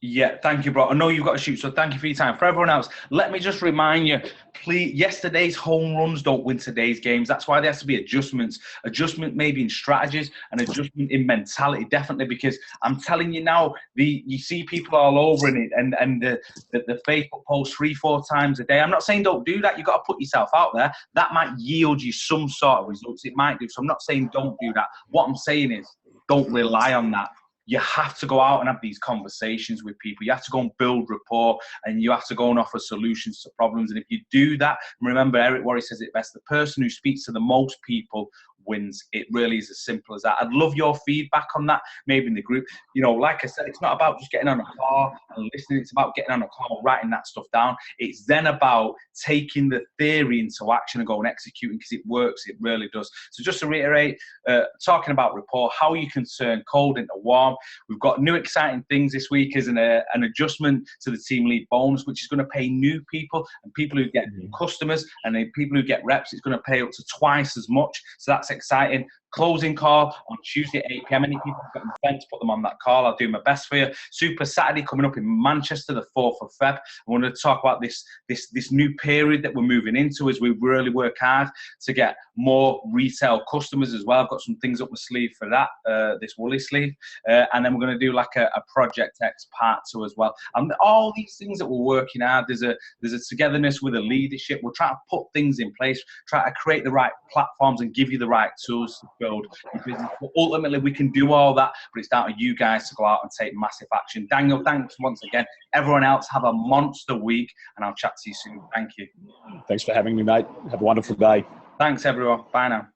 Yeah, thank you, bro. I know you've got to shoot, so thank you for your time. For everyone else, let me just remind you, please, yesterday's home runs don't win today's games. That's why there has to be adjustments. Adjustment maybe in strategies and adjustment in mentality, definitely, because I'm telling you now, you see people all over in it and the Facebook post 3-4 times a day. I'm not saying don't do that. You've got to put yourself out there. That might yield you some sort of results. It might do. So I'm not saying don't do that. What I'm saying is don't rely on that. You have to go out and have these conversations with people. You have to go and build rapport, and you have to go and offer solutions to problems. And if you do that, remember, Eric Worre says it best, the person who speaks to the most people wins. It really is as simple as that. I'd love your feedback on that, maybe in the group. You know, like I said, it's not about just getting on a car and listening. It's about getting on a car, writing that stuff down. It's then about taking the theory into action and going executing, because it works. It really does. So just to reiterate, talking about rapport, how you can turn cold into warm. We've got new exciting things this week, as an adjustment to the team lead bonus, which is going to pay new people and people who get customers, and then people who get reps, it's going to pay up to twice as much. So that's exciting. Closing call on Tuesday at 8 p.m. Any people who've got an event, put them on that call. I'll do my best for you. Super Saturday coming up in Manchester, the 4th of Feb. I want to talk about this new period that we're moving into as we really work hard to get more retail customers as well. I've got some things up my sleeve for that, this woolly sleeve. And then we're going to do like a Project X part 2 as well. And all these things that we're working hard, there's a togetherness with a leadership. We're trying to put things in place, try to create the right platforms and give you the right tools to build your business. But ultimately, we can do all that, but it's down to you guys to go out and take massive action. Daniel, thanks once again. Everyone else, have a monster week, and I'll chat to you soon. Thank you. Thanks for having me, mate. Have a wonderful day. Thanks, everyone. Bye now.